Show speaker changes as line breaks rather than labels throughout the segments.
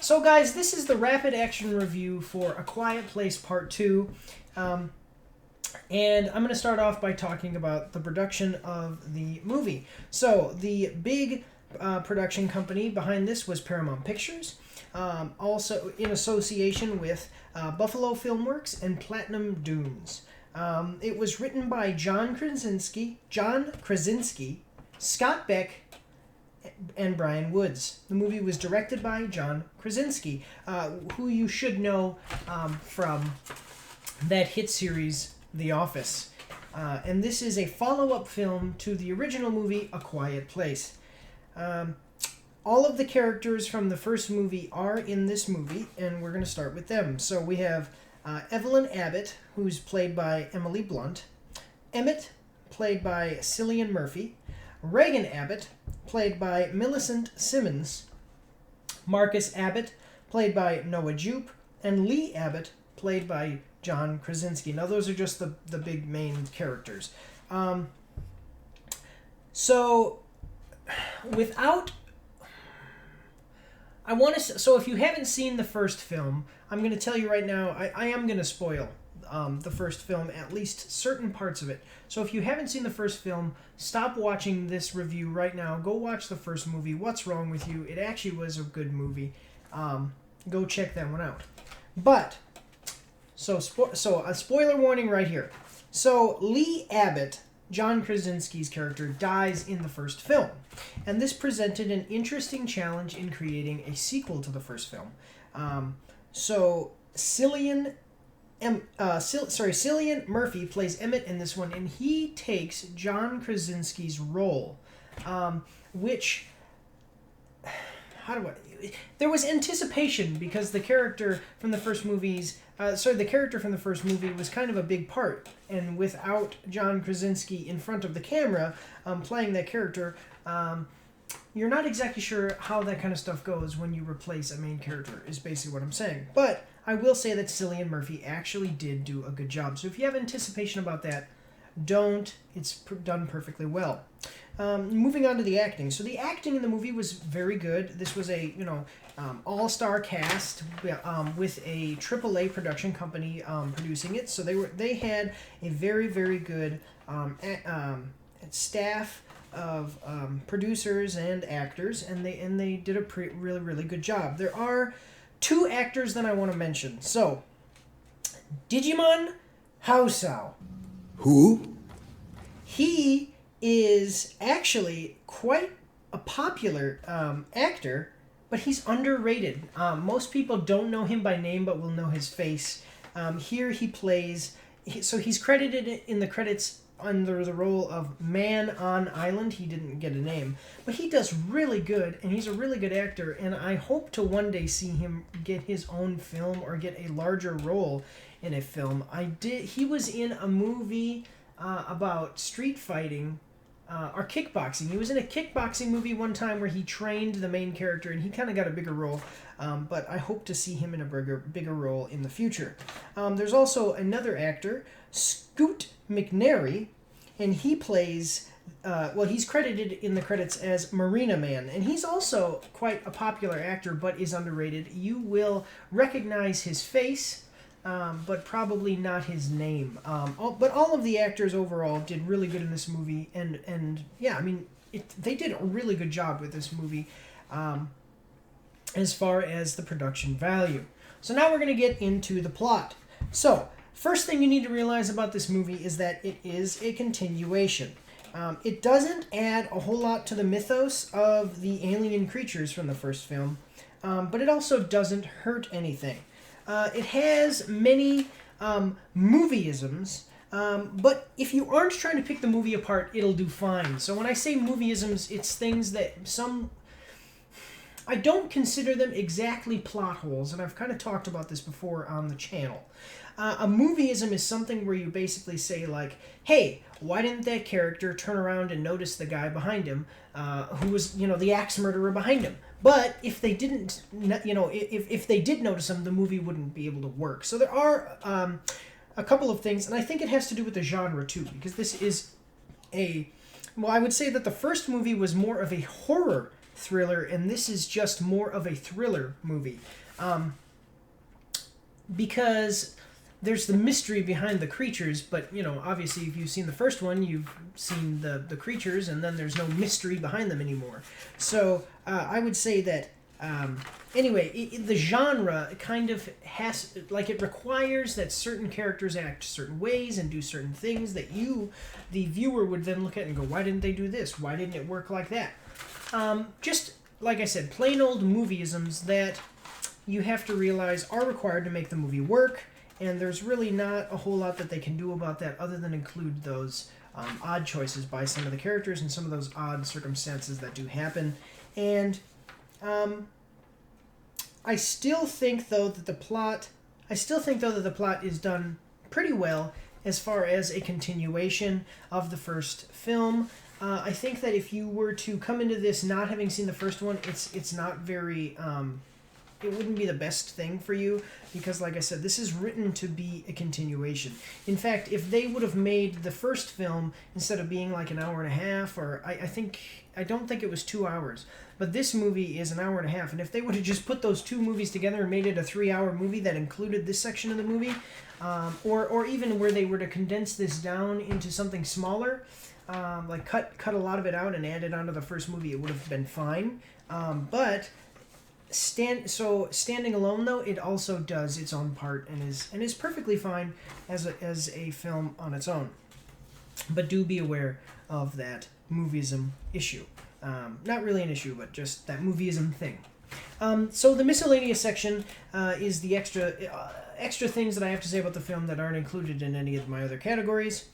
So guys, this is the rapid action review for A Quiet Place Part 2. And I'm going to start off by talking about the production of the movie. So the big production company behind this was Paramount Pictures, also in association with Buffalo Filmworks and Platinum Dunes. It was written by John Krasinski, Scott Beck, and Brian Woods. The movie was directed by John Krasinski, who you should know from that hit series, The Office. And this is a follow-up film to the original movie, A Quiet Place. All of the characters from the first movie are in this movie, and we're going to start with them. So we have Evelyn Abbott, who's played by Emily Blunt, Emmett, played by Cillian Murphy, Reagan Abbott, played by Millicent Simmons, Marcus Abbott, played by Noah Jupe, and Lee Abbott, played by John Krasinski. Now, those are just the big main characters. So if you haven't seen the first film, I'm going to tell you right now, I am going to spoil the first film, at least certain parts of it. So if you haven't seen the first film, stop watching this review right now. Go watch the first movie. What's wrong with you? It actually was a good movie. Go check that one out. But, so a spoiler warning right here. So Lee Abbott, John Krasinski's character, dies in the first film. And this presented an interesting challenge in creating a sequel to the first film. Cillian Murphy plays Emmett in this one, and he takes John Krasinski's role, which, there was anticipation because the character from the first movie was kind of a big part, and without John Krasinski in front of the camera playing that character, you're not exactly sure how that kind of stuff goes when you replace a main character, is basically what I'm saying. But I will say that Cillian Murphy actually did do a good job. So if you have anticipation about that, don't. It's done perfectly well. Moving on to the acting. So the acting in the movie was very good. This was a all-star cast with a AAA production company producing it. So they had a very, very good staff of producers and actors, and they did a really, really good job. There are two actors that I want to mention. So, Digimon Housao.
Who?
He is actually quite a popular actor, but he's underrated. Most people don't know him by name, but will know his face. Here he plays... he's credited in the credits under the role of Man on Island. He didn't get a name, but he does really good, and he's a really good actor, and I hope to one day see him get his own film or get a larger role in a film. He was in a movie about street fighting or kickboxing. He was in a kickboxing movie one time where he trained the main character, and he kind of got a bigger role, but I hope to see him in a bigger role in the future. There's also another actor, Scoot McNairy, and he plays, he's credited in the credits as Marina Man, and he's also quite a popular actor, but is underrated. You will recognize his face, but probably not his name. But all of the actors overall did really good in this movie, and yeah, I mean, they did a really good job with this movie as far as the production value. So now we're going to get into the plot. So, first thing you need to realize about this movie is that it is a continuation. It doesn't add a whole lot to the mythos of the alien creatures from the first film, but it also doesn't hurt anything. It has many movieisms, but if you aren't trying to pick the movie apart, it'll do fine. So when I say movieisms, it's things that I don't consider them exactly plot holes, and I've kind of talked about this before on the channel. A movieism is something where you basically say, like, hey, why didn't that character turn around and notice the guy behind him, who was, the axe murderer behind him? But if they didn't, if they did notice him, the movie wouldn't be able to work. So there are a couple of things, and I think it has to do with the genre, too, because this is I would say that the first movie was more of a horror thriller, and this is just more of a thriller movie. Because there's the mystery behind the creatures, but, you know, obviously if you've seen the first one, you've seen the creatures, and then there's no mystery behind them anymore. So I would say that, anyway, the genre kind of has, like, it requires that certain characters act certain ways and do certain things that you, the viewer, would then look at and go, why didn't they do this? Why didn't it work like that? Just, like I said, plain old movieisms that you have to realize are required to make the movie work, and there's really not a whole lot that they can do about that other than include those odd choices by some of the characters and some of those odd circumstances that do happen. And I still think though that the plot is done pretty well as far as a continuation of the first film. I think that if you were to come into this not having seen the first one, it's not very it wouldn't be the best thing for you, because, like I said, this is written to be a continuation. In fact, if they would have made the first film, instead of being like an hour and a half, or I don't think it was 2 hours, but this movie is an hour and a half, and if they would have just put those two movies together and made it a 3-hour movie that included this section of the movie, or even where they were to condense this down into something smaller, like cut a lot of it out and add it onto the first movie, it would have been fine. But standing alone though, it also does its own part and is perfectly fine as a film on its own. But do be aware of that movieism issue. Not really an issue, but just that movieism thing. So the miscellaneous section is the extra things that I have to say about the film that aren't included in any of my other categories.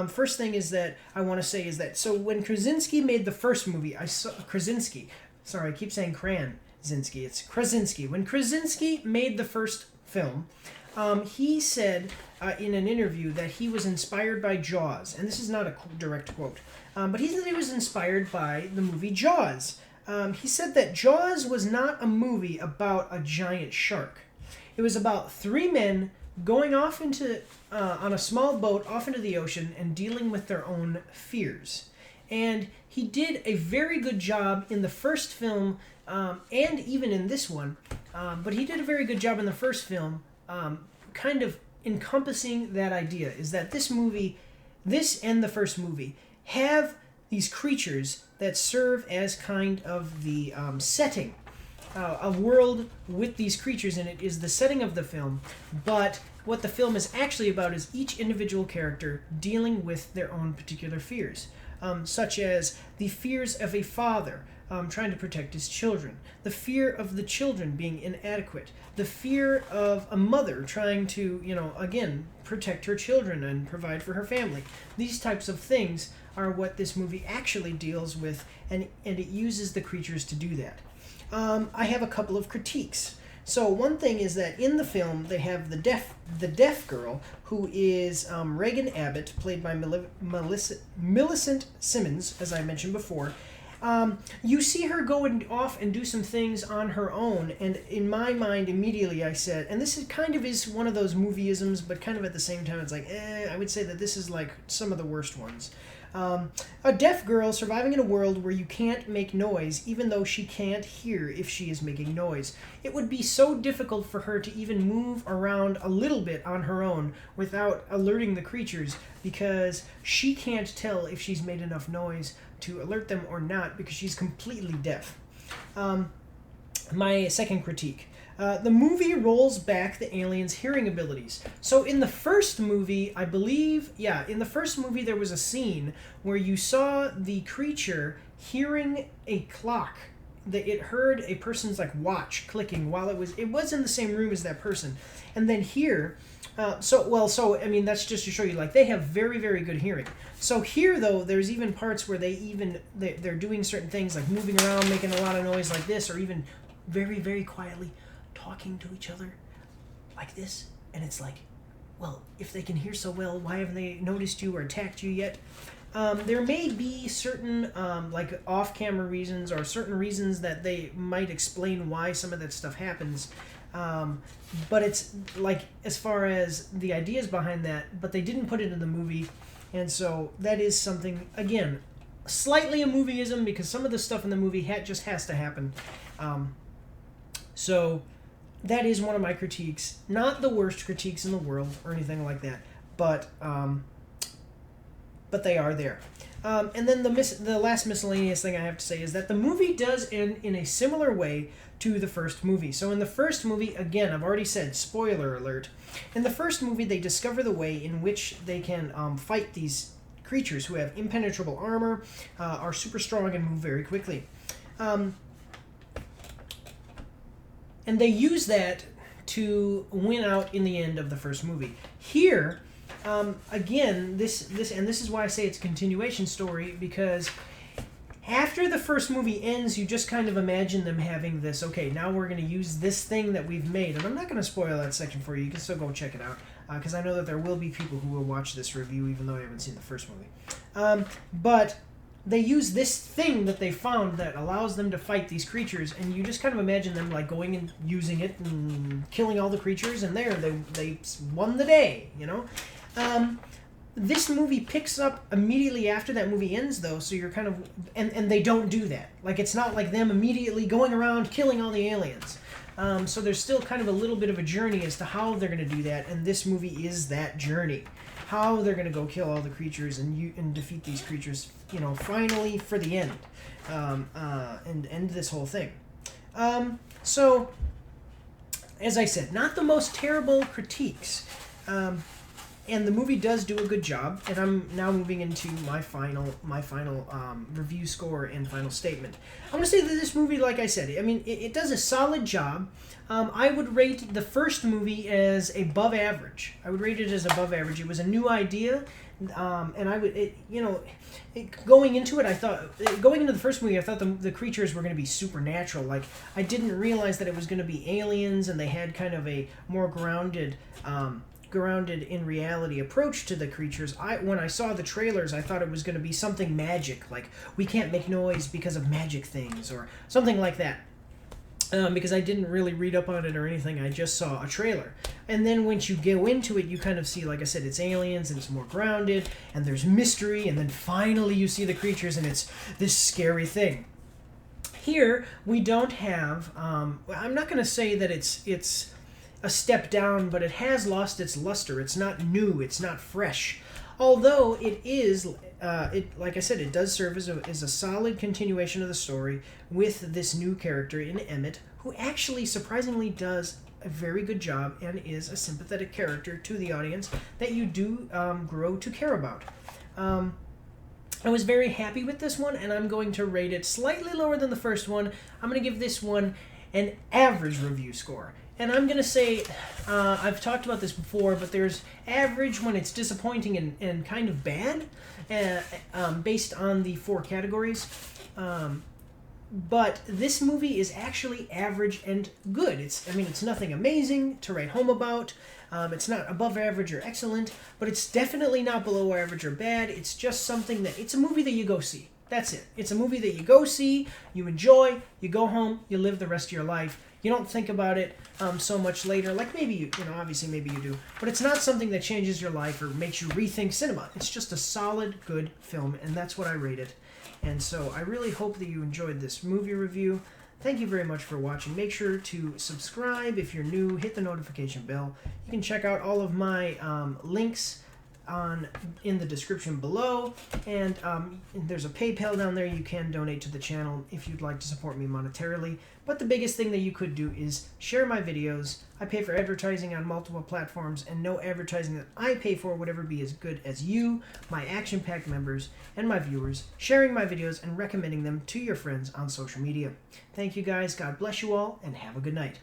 First thing is that I want to say is that, so when Krasinski made the first movie, I keep saying Krasinski, it's Krasinski. When Krasinski made the first film, he said in an interview that he was inspired by Jaws, and this is not a direct quote, but he said he was inspired by the movie Jaws. He said that Jaws was not a movie about a giant shark. It was about 3 men going off into on a small boat off into the ocean and dealing with their own fears. And he did a very good job in the first film, and even in this one, but he did a very good job in the first film, kind of encompassing that idea, is that this and the first movie, have these creatures that serve as kind of the setting. A world with these creatures in it is the setting of the film, but what the film is actually about is each individual character dealing with their own particular fears, such as the fears of a father trying to protect his children, the fear of the children being inadequate, the fear of a mother trying to, again, protect her children and provide for her family. These types of things are what this movie actually deals with, and it uses the creatures to do that. I have a couple of critiques. So one thing is that in the film they have the deaf girl, who is Regan Abbott, played by Millicent Simmons, as I mentioned before. You see her go off and do some things on her own, and in my mind immediately I said, and this kind of is one of those movieisms, but kind of at the same time it's like, I would say that this is like some of the worst ones. A deaf girl surviving in a world where you can't make noise, even though she can't hear if she is making noise. It would be so difficult for her to even move around a little bit on her own without alerting the creatures, because she can't tell if she's made enough noise to alert them or not, because she's completely deaf. My second critique. The movie rolls back the aliens' hearing abilities. So in the first movie, I believe, in the first movie there was a scene where you saw the creature hearing a clock. It heard a person's watch clicking while it was in the same room as that person. And then here, that's just to show you, they have very, very good hearing. So here, though, there's even parts where they're doing certain things, like moving around, making a lot of noise like this, or even very, very quietly talking to each other like this, and it's like, well, if they can hear so well, why haven't they noticed you or attacked you yet? There may be certain off-camera reasons or certain reasons that they might explain why some of that stuff happens, but it's as far as the ideas behind that, but they didn't put it in the movie, and so that is something, again, slightly a movieism because some of the stuff in the movie just has to happen. So that is one of my critiques. Not the worst critiques in the world or anything like that, but they are there. And then the last miscellaneous thing I have to say is that the movie does end in a similar way to the first movie. So in the first movie, again, I've already said, spoiler alert, in the first movie they discover the way in which they can fight these creatures who have impenetrable armor, are super strong, and move very quickly. And they use that to win out in the end of the first movie. Here, again, this is why I say it's a continuation story, because after the first movie ends, you just kind of imagine them having this, okay, now we're going to use this thing that we've made. And I'm not going to spoil that section for you. You can still go check it out, because I know that there will be people who will watch this review even though they haven't seen the first movie. But they use this thing that they found that allows them to fight these creatures, and you just kind of imagine them like going and using it and killing all the creatures, and they won the day, you know? This movie picks up immediately after that movie ends, though, so you're kind of... And they don't do that. Like, it's not like them immediately going around killing all the aliens. So there's still kind of a little bit of a journey as to how they're going to do that, and this movie is that journey. How they're going to go kill all the creatures and defeat these creatures, you know, finally for the end. And end this whole thing. So, as I said, not the most terrible critiques. And the movie does do a good job, and I'm now moving into my final review score and final statement. I'm going to say that this movie, like I said, I mean, it does a solid job. I would rate the first movie as above average. I would rate it as above average. It was a new idea, and I would, going into the first movie, I thought the creatures were going to be supernatural. Like, I didn't realize that it was going to be aliens, and they had kind of a more grounded in reality approach to the creatures. When I saw the trailers, I thought it was going to be something magic, like we can't make noise because of magic things or something like that. Because I didn't really read up on it or anything, I just saw a trailer. And then once you go into it, you kind of see, like I said, it's aliens and it's more grounded and there's mystery, and then finally you see the creatures and it's this scary thing. Here, we don't have, I'm not going to say that it's a step down, but it has lost its luster. It's not new. It's not fresh. Although it is, like I said, it does serve as a solid continuation of the story with this new character in Emmett, who actually surprisingly does a very good job and is a sympathetic character to the audience that you do grow to care about. I was very happy with this one, and I'm going to rate it slightly lower than the first one. I'm going to give this one an average review score. And I'm going to say, I've talked about this before, but there's average when it's disappointing and kind of bad, based on the 4 categories. But this movie is actually average and good. It's nothing amazing to write home about. It's not above average or excellent, but it's definitely not below average or bad. It's just something it's a movie that you go see. That's it. It's a movie that you go see, you enjoy, you go home, you live the rest of your life. You don't think about it so much later. Like maybe obviously maybe you do. But it's not something that changes your life or makes you rethink cinema. It's just a solid, good film, and that's what I rate it. And so I really hope that you enjoyed this movie review. Thank you very much for watching. Make sure to subscribe if you're new. Hit the notification bell. You can check out all of my links in the description below, and there's a PayPal down there. You can donate to the channel if you'd like to support me monetarily. But the biggest thing that you could do is share my videos. I pay for advertising on multiple platforms, and no advertising that I pay for would ever be as good as you, my action-packed members, and my viewers, sharing my videos and recommending them to your friends on social media. Thank you guys, God bless you all, and have a good night.